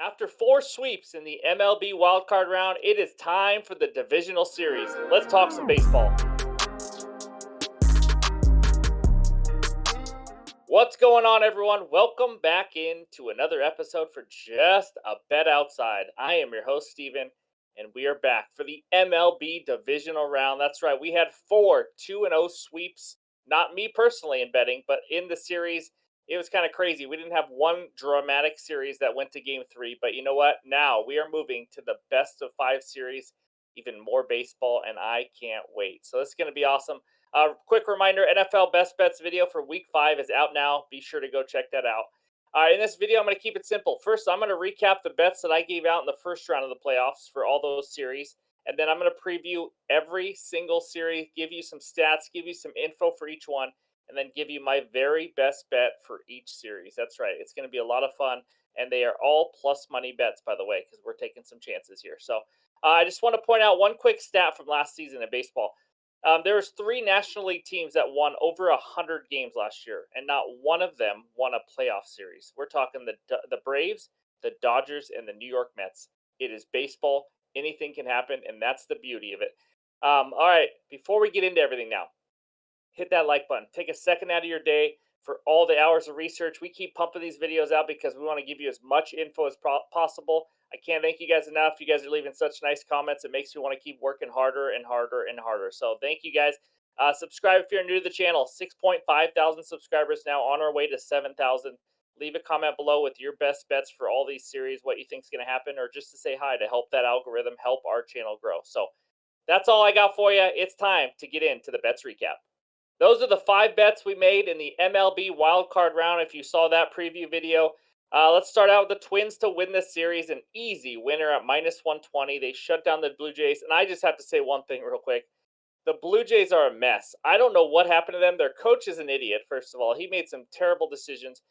After four sweeps in the MLB wildcard round, it is time for the divisional series. Let's talk some baseball. What's going on, everyone? Welcome back into another episode for Just a Bet Outside. I am your host, Steven, and we are back for the MLB divisional round. That's right, we had four 2-0 sweeps. Not me personally in betting, but in the series, it was kind of crazy. We didn't have one dramatic series that went to game three, but you know what? Now we are moving to the best of five series, even more baseball, and I can't wait. So this is going to be awesome. Quick reminder, NFL Best Bets video for Week 5 is out now. Be sure to go check that out. In this video, I'm going to keep it simple. First, I'm going to recap the bets that I gave out in the first round of the playoffs for all those series. And then I'm going to preview every single series, give you some stats, give you some info for each one, and then give you my very best bet for each series. That's right. It's going to be a lot of fun. And they are all plus money bets, by the way, because we're taking some chances here. So I just want to point out one quick stat from last season in baseball. There was three National League teams that won over 100 games last year, and not one of them won a playoff series. We're talking the Braves, the Dodgers, and the New York Mets. It is baseball. Anything can happen, and that's the beauty of it. All right, before we get into everything now, hit that like button. Take a second out of your day for all the hours of research. We keep pumping these videos out because we want to give you as much info as possible. I can't thank you guys enough. You guys are leaving such nice comments. It makes me want to keep working harder and harder and harder. So thank you guys. Subscribe if you're new to the channel. 6.5 thousand subscribers now, on our way to 7,000. Leave a comment below with your best bets for all these series, what you think is going to happen, or just to say hi to help that algorithm help our channel grow. So that's all I got for you. It's time to get into the bets recap. Those are the five bets we made in the MLB wildcard round. If you saw that preview video, let's start out with the Twins to win this series. An easy winner at minus 120. They shut down the Blue Jays. And I just have to say one thing real quick. The Blue Jays are a mess. I don't know what happened to them. Their coach is an idiot, first of all. He made some terrible decisions.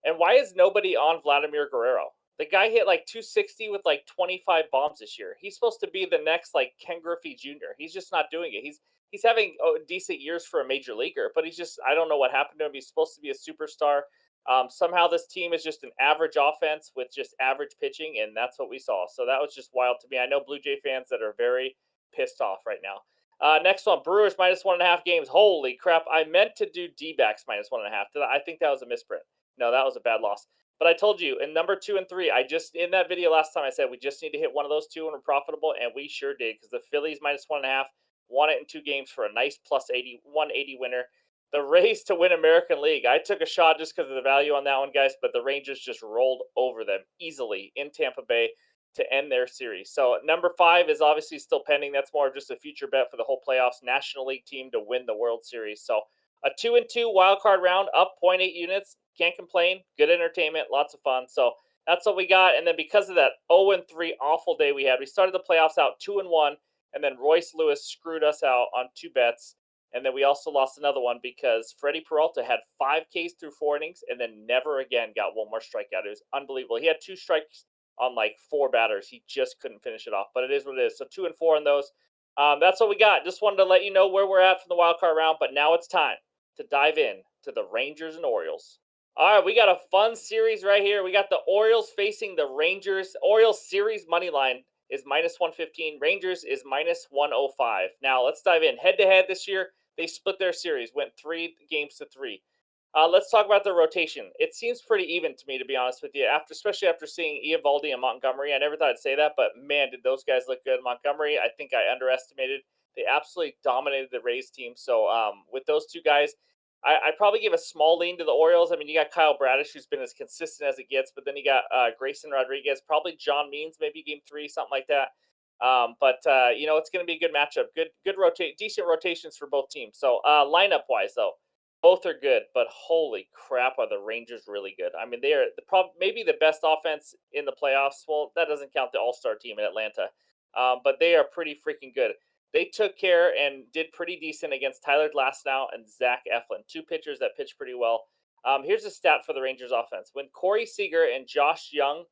And why is nobody on Vladimir Guerrero? The guy hit like 260 with like 25 bombs this year. He's supposed to be the next like Ken Griffey Jr. He's just not doing it. He's having decent years for a major leaguer, but I don't know what happened to him. He's supposed to be a superstar. Somehow this team is just an average offense with just average pitching, and that's what we saw. So that was just wild to me. I know Blue Jay fans that are very pissed off right now. Next one, Brewers minus 1.5 games. Holy crap. I meant to do D-backs minus 1.5. I think that was a misprint. No, that was a bad loss. But I told you in number 2 and 3, in that video last time I said we just need to hit one of those two and we're profitable, and we sure did because the Phillies minus 1.5 won it in 2 games for a nice plus 180 winner. The Rays to win American League. I took a shot just because of the value on that one, guys, but the Rangers just rolled over them easily in Tampa Bay to end their series. So number 5 is obviously still pending. That's more of just a future bet for the whole playoffs. National League team to win the World Series. So a 2-2 wild card round, up 0.8 units. Can't complain. Good entertainment, lots of fun. So that's what we got. And then because of that 0-3 awful day we had, we started the playoffs out 2-1, and then Royce Lewis screwed us out on 2 bets. And then we also lost another one because Freddie Peralta had 5 Ks through 4 innings and then never again got one more strikeout. It was unbelievable. He had 2 strikes on like 4 batters. He just couldn't finish it off. But it is what it is. So 2-4 in those. That's what we got. Just wanted to let you know where we're at from the wild card round. But now it's time to dive in to the Rangers and Orioles. All right, we got a fun series right here. We got the Orioles facing the Rangers. Orioles series money line is minus 115. Rangers is minus 105. Now let's dive in. Head to head this year, they split their series, went 3 games to 3. Let's talk about the rotation. It seems pretty even to me, to be honest with you. Especially after seeing Eovaldi and Montgomery, I never thought I'd say that, but man, did those guys look good. Montgomery, I think I underestimated. They absolutely dominated the Rays team. So with those two guys, I'd probably give a small lean to the Orioles. I mean, you got Kyle Bradish, who's been as consistent as it gets, but then you got Grayson Rodriguez, probably John Means, maybe game 3, something like that. It's going to be a good matchup. Decent rotations for both teams. So lineup wise, though, both are good, but holy crap, are the Rangers really good? I mean, they are maybe the best offense in the playoffs. Well, that doesn't count the All-Star team in Atlanta, but they are pretty freaking good. They took care and did pretty decent against Tyler Glasnow and Zach Eflin, 2 pitchers that pitched pretty well. Here's a stat for the Rangers offense. When Corey Seager and Josh Young,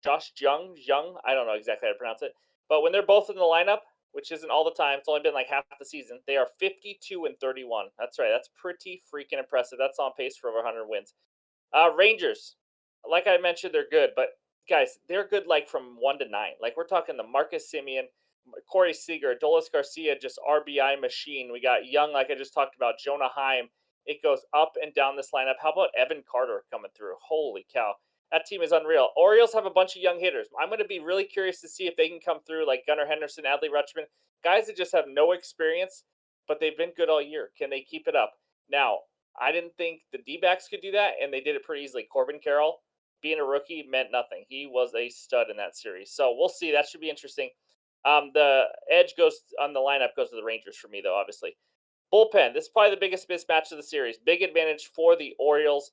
I don't know exactly how to pronounce it, but when they're both in the lineup, which isn't all the time, it's only been like half the season, they are 52-31. That's right. That's pretty freaking impressive. That's on pace for over 100 wins. Rangers, like I mentioned, they're good, but guys, they're good like from 1 to 9. Like we're talking the Marcus Simeon, Corey Seager, Dolis Garcia, just RBI machine. We got Young, like I just talked about, Jonah Heim. It goes up and down this lineup. How about Evan Carter coming through? Holy cow. That team is unreal. Orioles have a bunch of young hitters. I'm going to be really curious to see if they can come through like Gunnar Henderson, Adley Rutschman, guys that just have no experience, but they've been good all year. Can they keep it up? Now, I didn't think the D-backs could do that, and they did it pretty easily. Corbin Carroll, being a rookie, meant nothing. He was a stud in that series. So we'll see. That should be interesting. The edge goes on the lineup goes to the Rangers for me, though, obviously. Bullpen. This is probably the biggest mismatch of the series. Big advantage for the Orioles.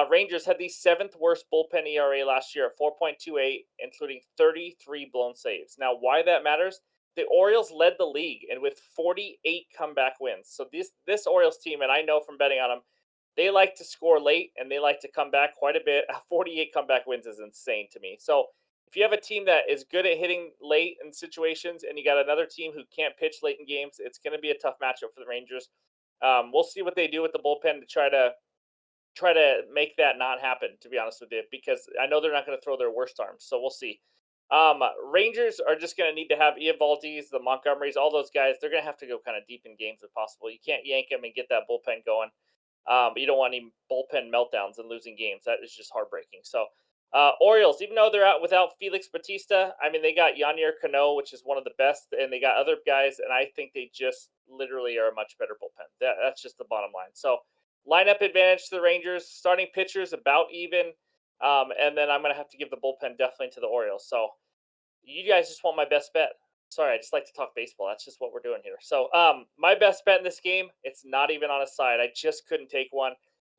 Rangers had the seventh worst bullpen ERA last year at 4.28, including 33 blown saves. Now, why that matters? The Orioles led the league and with 48 comeback wins. So this Orioles team, and I know from betting on them, they like to score late and they like to come back quite a bit. 48 comeback wins is insane to me. So if you have a team that is good at hitting late in situations and you got another team who can't pitch late in games, it's going to be a tough matchup for the Rangers. We'll see what they do with the bullpen to try to make that not happen, to be honest with you, because I know they're not going to throw their worst arms. So we'll see. Rangers are just going to need to have Ian Valdes, the Montgomerys, all those guys. They're going to have to go kind of deep in games if possible. You can't yank them and get that bullpen going. You don't want any bullpen meltdowns and losing games. That is just heartbreaking. So, Orioles, even though they're out without Felix Batista, I mean, they got Yanier Cano, which is one of the best, and they got other guys, and I think they just literally are a much better bullpen. That's just the bottom line. So, lineup advantage to the Rangers. Starting pitchers about even, and then I'm going to have to give the bullpen definitely to the Orioles. So, you guys just want my best bet. Sorry, I just like to talk baseball. That's just what we're doing here. So, my best bet in this game, it's not even on a side. I just couldn't take one.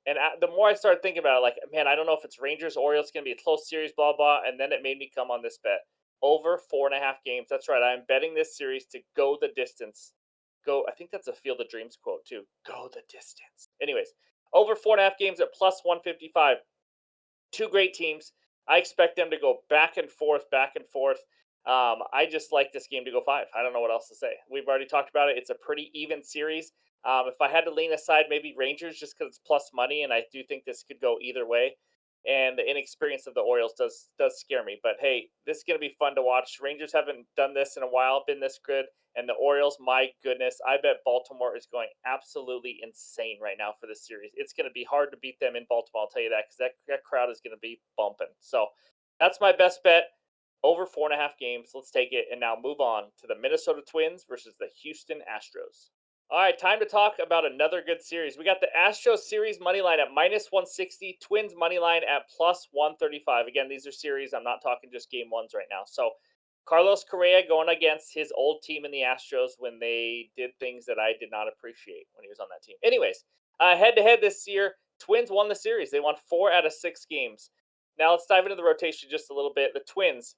And the more I started thinking about it, like, man, I don't know if it's Rangers or Orioles going to be a close series, blah, blah. And then it made me come on this bet. Over 4.5 games. That's right. I'm betting this series to go the distance. I think that's a Field of Dreams quote, too. Go the distance. Anyways, over 4.5 games at plus 155. Two great teams. I expect them to go back and forth, back and forth. I just like this game to go 5. I don't know what else to say. We've already talked about it. It's a pretty even series. If I had to lean aside, maybe Rangers just because it's plus money, and I do think this could go either way. And the inexperience of the Orioles does scare me. But hey, this is going to be fun to watch. Rangers haven't done this in a while, been this good. And the Orioles, my goodness, I bet Baltimore is going absolutely insane right now for this series. It's going to be hard to beat them in Baltimore, I'll tell you that, because that crowd is going to be bumping. So that's my best bet. Over 4.5 games. Let's take it and now move on to the Minnesota Twins versus the Houston Astros. All right, time to talk about another good series. We got the Astros series money line at minus 160, Twins money line at plus 135. Again, these are series. I'm not talking just game ones right now. So Carlos Correa going against his old team in the Astros when they did things that I did not appreciate when he was on that team. Anyways, head to head this year, Twins won the series. They won 4 out of 6 games. Now let's dive into the rotation just a little bit. The Twins,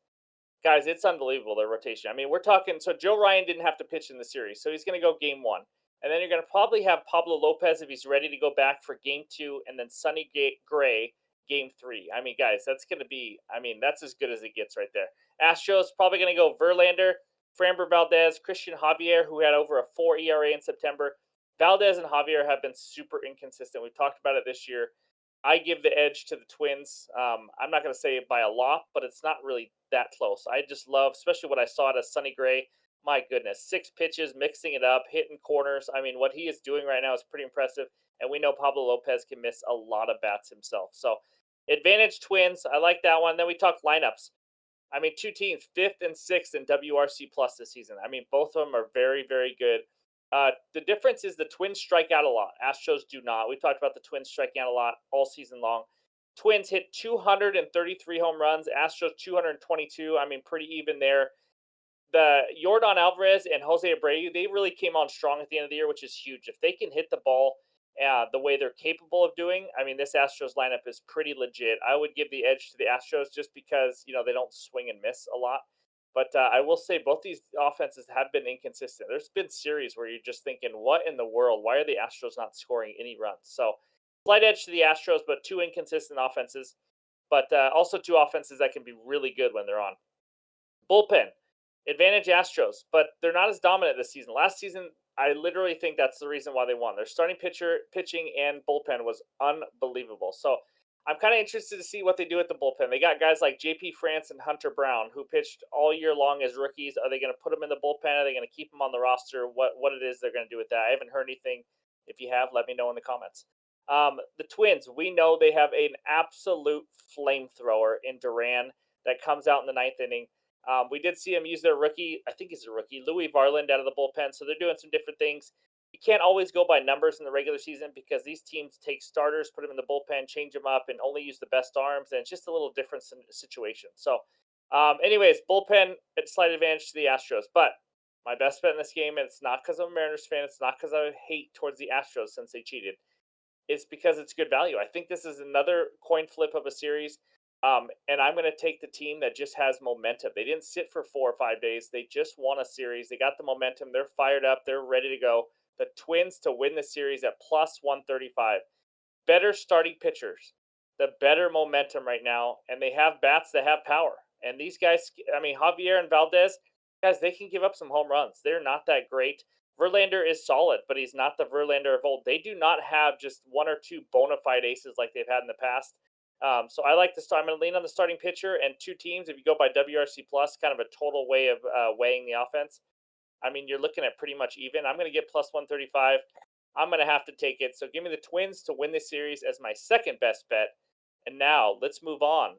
guys, it's unbelievable, their rotation. I mean, we're talking, so Joe Ryan didn't have to pitch in the series, so he's going to go game 1. And then you're going to probably have Pablo Lopez if he's ready to go back for game 2, and then Sonny Gray game 3. I mean, guys, that's going to be, I mean, that's as good as it gets right there. Astros probably going to go Verlander, Framber Valdez, Christian Javier, who had over a 4 ERA in September. Valdez and Javier have been super inconsistent. We've talked about it this year. I give the edge to the Twins. I'm not going to say it by a lot, but it's not really that close. I just love, especially what I saw at Sonny Gray. My goodness, 6 pitches, mixing it up, hitting corners. I mean, what he is doing right now is pretty impressive. And we know Pablo Lopez can miss a lot of bats himself. So, advantage Twins. I like that one. Then we talk lineups. I mean, two teams, 5th and 6th in WRC plus this season. I mean, both of them are very, very good. The difference is the Twins strike out a lot. Astros do not. We've talked about the Twins striking out a lot all season long. Twins hit 233 home runs. Astros 222. I mean, pretty even there. The Yordan Alvarez and Jose Abreu, they really came on strong at the end of the year, which is huge. If they can hit the ball the way they're capable of doing, I mean, this Astros lineup is pretty legit. I would give the edge to the Astros just because, they don't swing and miss a lot. But I will say both these offenses have been inconsistent. There's been series where you're just thinking, what in the world? Why are the Astros not scoring any runs? So slight edge to the Astros, but 2 inconsistent offenses. But also 2 offenses that can be really good when they're on. Bullpen. Advantage Astros, but they're not as dominant this season. Last season, I literally think that's the reason why they won. Their starting pitching and bullpen was unbelievable. So I'm kind of interested to see what they do with the bullpen. They got guys like JP France and Hunter Brown who pitched all year long as rookies. Are they going to put them in the bullpen? Are they going to keep them on the roster? What it is they're going to do with that? I haven't heard anything. If you have, let me know in the comments. The Twins, we know they have an absolute flamethrower in Duran that comes out in the ninth inning. We did see him use their rookie, I think he's a rookie, Louis Varland out of the bullpen. So they're doing some different things. You can't always go by numbers in the regular season because these teams take starters, put them in the bullpen, change them up, and only use the best arms. And it's just a little different situation. So, anyways, bullpen at slight advantage to the Astros. But my best bet in this game, and it's not because I'm a Mariners fan, it's not because I hate towards the Astros since they cheated. It's because it's good value. I think this is another coin flip of a series. And I'm going to take the team that just has momentum. They didn't sit for 4 or 5 days. They just won a series. They got the momentum. They're fired up. They're ready to go. The Twins to win the series at plus 135. Better starting pitchers, the better momentum right now, and they have bats that have power. And these guys, I mean, Javier and Valdez, guys, they can give up some home runs. They're not that great. Verlander is solid, but he's not the Verlander of old. They do not have just one or two bona fide aces like they've had in the past. So I like to start. I'm going to lean on the starting pitcher and two teams. If you go by WRC plus, kind of a total way of weighing the offense. I mean, you're looking at pretty much even. I'm going to get plus 135. I'm going to have to take it. So give me the Twins to win this series as my second best bet. And now let's move on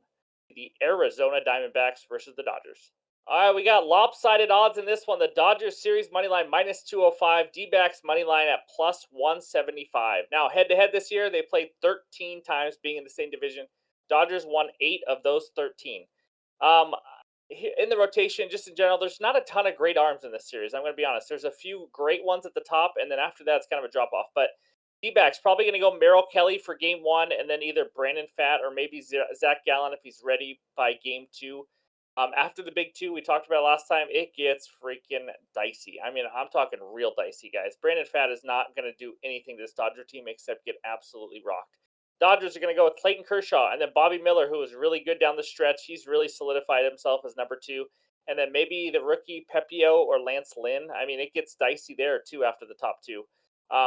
to the Arizona Diamondbacks versus the Dodgers. All right, we got lopsided odds in this one. The Dodgers series money line minus 205, D-backs money line at plus 175. Now, head to head this year, they played 13 times being in the same division. Dodgers won 8 of those 13. Um, in the rotation, just in general, there's not a ton of great arms in this series. I'm going to be honest. There's a few great ones at the top, and then after that, it's kind of a drop off. But D-backs probably going to go Merrill Kelly for game one, and then either Brandon Pfaadt or maybe Zach Gallen if he's ready by game two. After the big two we talked about last time, it gets freaking dicey. I mean, I'm talking real dicey, guys. Brandon Pfaadt is not going to do anything to this Dodger team except get absolutely rocked. Dodgers are going to go with Clayton Kershaw and then Bobby Miller, who was really good down the stretch. He's really solidified himself as number two. And then maybe the rookie Pepio or Lance Lynn. I mean, it gets dicey there too after the top two.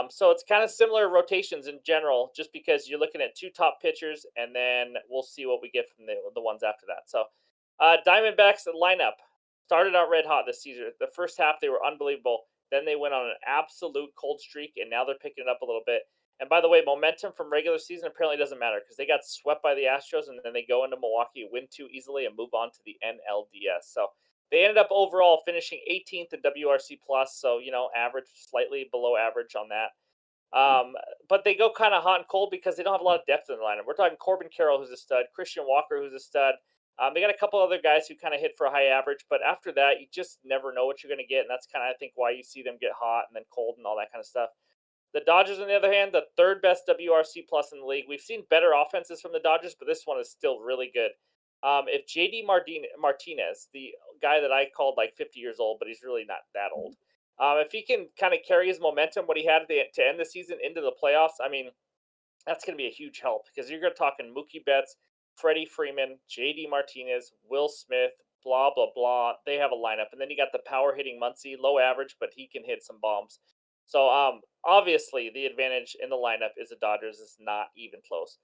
So it's kind of similar rotations in general, just because you're looking at two top pitchers, and then we'll see what we get from the ones after that. So Diamondbacks lineup started out red hot this season. The first half they were unbelievable. Then they went on an absolute cold streak, and now they're picking it up a little bit. And by the way, momentum from regular season apparently doesn't matter because they got swept by the Astros, and then they go into Milwaukee, win 2 easily, and move on to the NLDS. So they ended up overall finishing 18th in WRC plus, so average, slightly below average on that. But they go kind of hot and cold because they don't have a lot of depth in the lineup. We're talking Corbin Carroll, who's a stud, Christian Walker, who's a stud. They got a couple other guys who kind of hit for a high average, but after that, you just never know what you're going to get, and that's kind of, I think, why you see them get hot and then cold and all that kind of stuff. The Dodgers, on the other hand, the third best WRC plus in the league. We've seen better offenses from the Dodgers, but this one is still really good. If JD Martinez, the guy that I called like 50 years old, but he's really not that old, if he can kind of carry his momentum, what he had to end the season into the playoffs, I mean, that's going to be a huge help because you're going to talking Mookie Betts, Freddie Freeman, JD Martinez, Will Smith, blah, blah, blah. They have a lineup. And then you got the power hitting Muncy, low average, but he can hit some bombs. So obviously the advantage in the lineup is the Dodgers. It's not even close.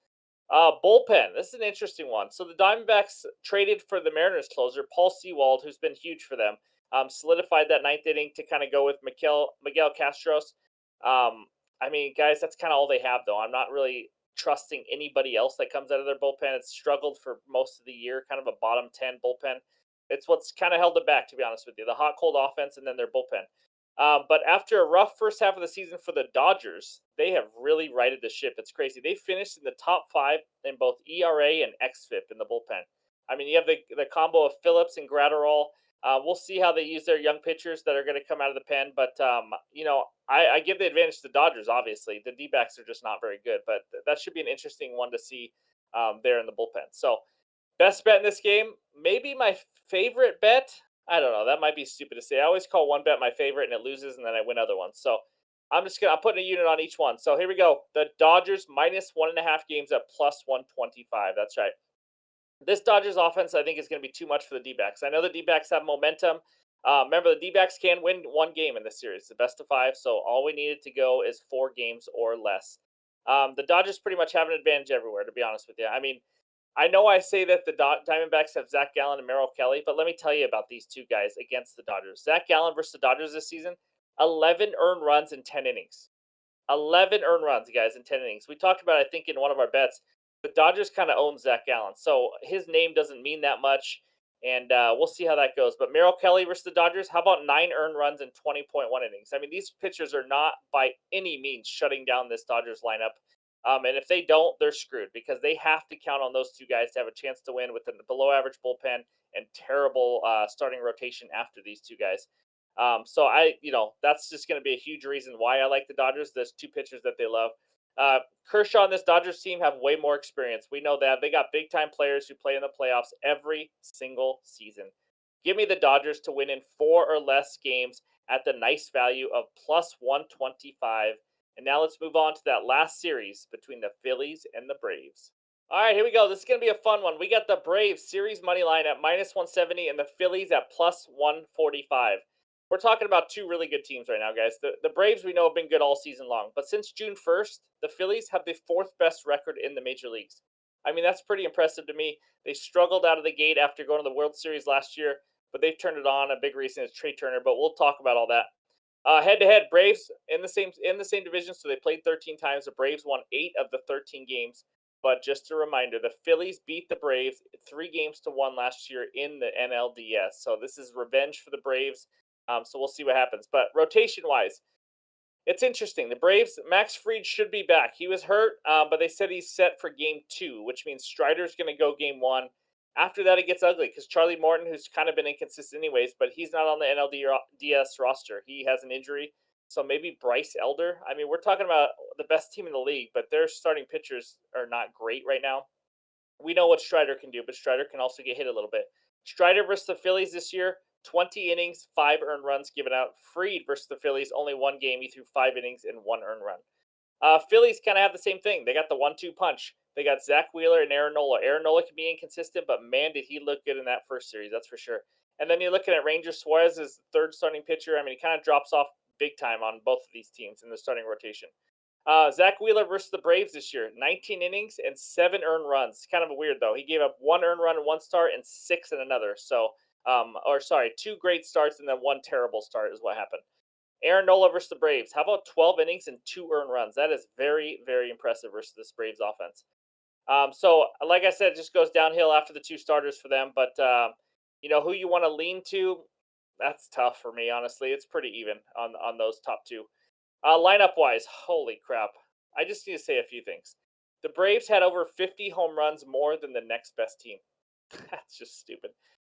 Bullpen. This is an interesting one. So the Diamondbacks traded for the Mariners closer, Paul Sewald, who's been huge for them. Solidified that ninth inning to kind of go with Miguel Castros. I mean, guys, that's kind of all they have, though. I'm not really trusting anybody else that comes out of their bullpen. It's struggled for most of the year, kind of a bottom 10 bullpen. It's what's kind of held it back, to be honest with you. The hot, cold offense and then their bullpen. But after a rough first half of the season for the Dodgers, they have really righted the ship. It's crazy. They finished in the top 5 in both ERA and xFIP in the bullpen. I mean, you have the combo of Phillips and Gratterall. We'll see how they use their young pitchers that are going to come out of the pen. But, I give the advantage to the Dodgers, obviously. The D-backs are just not very good. But that should be an interesting one to see there in the bullpen. So, best bet in this game, maybe my favorite bet. I don't know. That might be stupid to say. I always call one bet my favorite and it loses and then I win other ones. So I'm putting a unit on each one. So here we go. The Dodgers minus 1.5 games at plus 125. That's right. This Dodgers offense, I think, is going to be too much for the D-backs. I know the D-backs have momentum. Remember, the D-backs can win one game in this series, the best of 5. So all we needed to go is 4 games or less. The Dodgers pretty much have an advantage everywhere, to be honest with you. I mean, I know I say that the Diamondbacks have Zach Gallen and Merrill Kelly, but let me tell you about these two guys against the Dodgers. Zach Gallen versus the Dodgers this season, 11 earned runs in 10 innings. 11 earned runs, guys, in 10 innings. We talked about, I think, in one of our bets, the Dodgers kind of own Zach Gallen. So his name doesn't mean that much, and we'll see how that goes. But Merrill Kelly versus the Dodgers, how about 9 earned runs in 20.1 innings? I mean, these pitchers are not by any means shutting down this Dodgers lineup. And if they don't, they're screwed because they have to count on those two guys to have a chance to win with a below average bullpen and terrible starting rotation after these two guys. So that's just going to be a huge reason why I like the Dodgers. There's two pitchers that they love. Kershaw and this Dodgers team have way more experience. We know that they got big time players who play in the playoffs every single season. Give me the Dodgers to win in 4 or less games at the nice value of plus 125. And now let's move on to that last series between the Phillies and the Braves. All right, here we go. This is going to be a fun one. We got the Braves series money line at minus 170 and the Phillies at plus 145. We're talking about two really good teams right now, guys. The Braves we know have been good all season long, but since June 1st, the Phillies have the 4th best record in the major leagues. I mean, that's pretty impressive to me. They struggled out of the gate after going to the World Series last year, but they've turned it on. A big reason is Trey Turner, but we'll talk about all that. Head to head, Braves in the same division, so they played 13 times. The Braves won 8 of the 13 games. But just a reminder, the Phillies beat the Braves 3 games to 1 last year in the NLDS. So this is revenge for the Braves. So we'll see what happens. But rotation wise, it's interesting. The Braves, Max Fried should be back. He was hurt, but they said he's set for game 2, which means Strider's going to go game 1. After that, it gets ugly because Charlie Morton, who's kind of been inconsistent anyways, but he's not on the NLDS roster. He has an injury. So maybe Bryce Elder. I mean, we're talking about the best team in the league, but their starting pitchers are not great right now. We know what Strider can do, but Strider can also get hit a little bit. Strider versus the Phillies this year, 20 innings, 5 earned runs given out. Fried versus the Phillies, only 1 game. He threw 5 innings and 1 earned run. Phillies kind of have the same thing. They got the 1-2 punch. They got Zach Wheeler and Aaron Nola. Aaron Nola can be inconsistent, but man, did he look good in that first series. That's for sure. And then you're looking at Ranger Suarez as the third starting pitcher. I mean, he kind of drops off big time on both of these teams in the starting rotation. Zach Wheeler versus the Braves this year, 19 innings and 7 earned runs. Kind of weird though. He gave up 1 earned run in one start and 6 in another. So, 2 great starts and then 1 terrible start is what happened. Aaron Nola versus the Braves. How about 12 innings and 2 earned runs? That is very, very impressive versus this Braves offense. So, like I said, it just goes downhill after the 2 starters for them. But, who you want to lean to, that's tough for me, honestly. It's pretty even on those top 2. Lineup wise, holy crap. I just need to say a few things. The Braves had over 50 home runs more than the next best team. That's just stupid.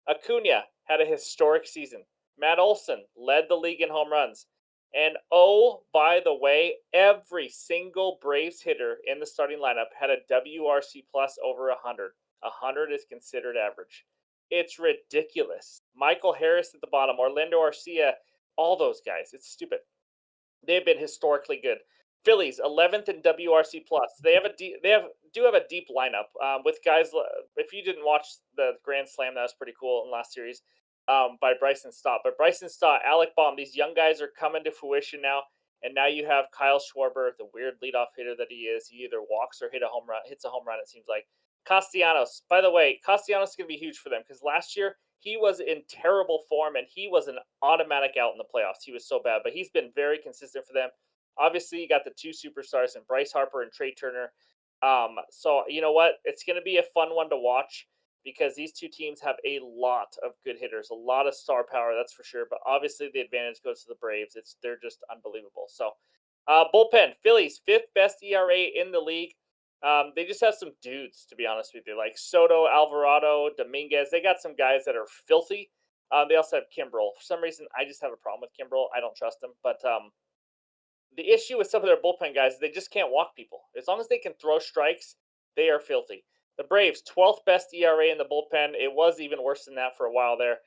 Acuna had a historic season. Matt Olson led the league in home runs. And oh, by the way, every single Braves hitter in the starting lineup had a WRC plus over 100. 100 is considered average. It's ridiculous. Michael Harris at the bottom, Orlando Arcia, all those guys. It's stupid. They've been historically good. Phillies 11th in WRC plus. Do have a deep lineup with guys. If you didn't watch the Grand Slam, that was pretty cool in last series by Bryson Stott. But Bryson Stott, Alec Baum, these young guys are coming to fruition now. And now you have Kyle Schwarber, the weird leadoff hitter that he is. He either walks or hits a home run. It seems like. Castellanos. By the way, Castellanos is going to be huge for them because last year he was in terrible form and he was an automatic out in the playoffs. He was so bad, but he's been very consistent for them. Obviously, you got the 2 superstars in Bryce Harper and Trey Turner. So you know what? It's going to be a fun one to watch because these two teams have a lot of good hitters, a lot of star power, that's for sure. But obviously, the advantage goes to the Braves. They're just unbelievable. So, bullpen, Phillies 5th best ERA in the league. They just have some dudes, to be honest with you, like Soto, Alvarado, Dominguez. They got some guys that are filthy. They also have Kimbrel. For some reason, I just have a problem with Kimbrel. I don't trust him. But the issue with some of their bullpen guys is they just can't walk people. As long as they can throw strikes, they are filthy. The Braves, 12th best ERA in the bullpen. It was even worse than that for a while there.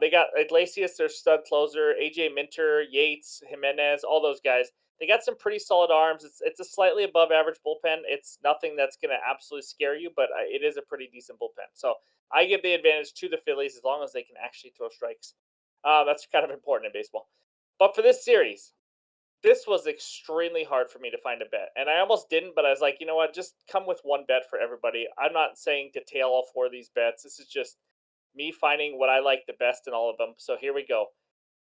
They got Iglesias, their stud closer, AJ Minter, Yates, Jimenez, all those guys. They got some pretty solid arms. It's a slightly above average bullpen. It's nothing that's going to absolutely scare you, but it is a pretty decent bullpen. So I give the advantage to the Phillies as long as they can actually throw strikes. That's kind of important in baseball. But for this series, This was extremely hard for me to find a bet, and I almost didn't, but I was like, you know what? Just come with one bet for everybody. I'm not saying to tail all four of these bets. This is just me finding what I like the best in all of them. So here we go.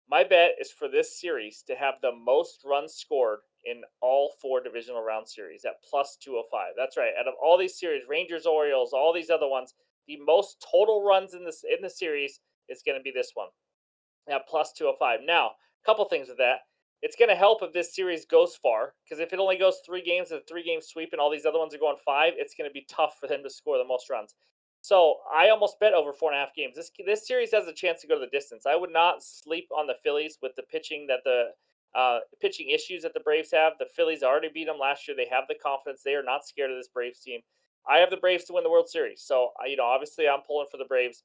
My bet is for this series to have the most runs scored in all four divisional round series at plus 205. That's right. Out of all these series, Rangers, Orioles, all these other ones, the most total runs in the series is going to be this one at plus 205. Now, a couple things with that. It's going to help if this series goes far, because if it only goes 3 games, a 3 game sweep, and all these other ones are going five, it's going to be tough for them to score the most runs. So I almost bet over 4.5 games. This series has a chance to go to the distance. I would not sleep on the Phillies with the pitching that the pitching issues that the Braves have. The Phillies already beat them last year. They have the confidence. They are not scared of this Braves team. I have the Braves to win the World Series. So obviously I'm pulling for the Braves,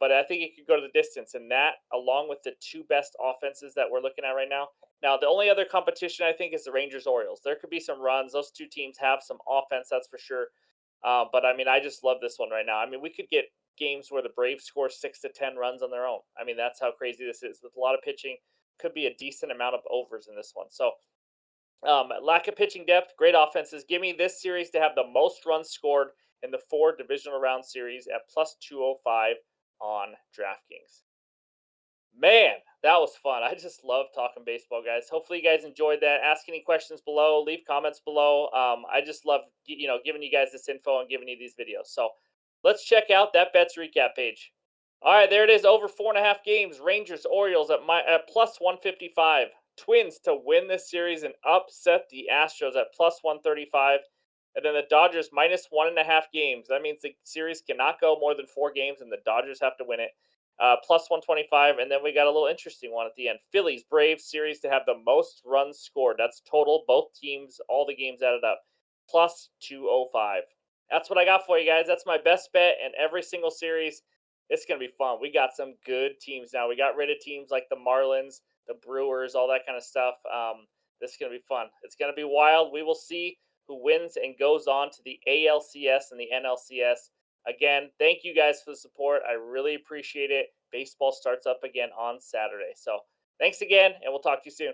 but I think it could go to the distance. And that, along with the two best offenses that we're looking at right now. Now, the only other competition I think is the Rangers Orioles. There could be some runs. Those two teams have some offense, that's for sure. But I mean, I just love this one right now. I mean, we could get games where the Braves score 6 to 10 runs on their own. I mean, that's how crazy this is. With a lot of pitching, could be a decent amount of overs in this one. So, lack of pitching depth, great offenses. Give me this series to have the most runs scored in the four divisional round series at plus 205 on DraftKings. Man, that was fun. I just love talking baseball, guys. Hopefully, you guys enjoyed that. Ask any questions below. Leave comments below. I just love giving you guys this info and giving you these videos. So let's check out that bets recap page. All right, there it is. Over 4.5 games. Rangers Orioles at plus 155. Twins to win this series and upset the Astros at plus 135. And then the Dodgers minus 1.5 games. That means the series cannot go more than 4 games, and the Dodgers have to win it plus 125. And then we got a little interesting one at the end. Phillies Braves series to have the most runs scored. That's total, both teams, all the games added up, plus 205. That's what I got for you guys. That's my best bet in every single series. It's going to be fun. We got some good teams now. We got rid of teams like the Marlins, the Brewers, all that kind of stuff. This is going to be fun. It's going to be wild. We will see who wins and goes on to the ALCS and the NLCS. Again, thank you guys for the support. I really appreciate it. Baseball starts up again on Saturday. So thanks again, and we'll talk to you soon.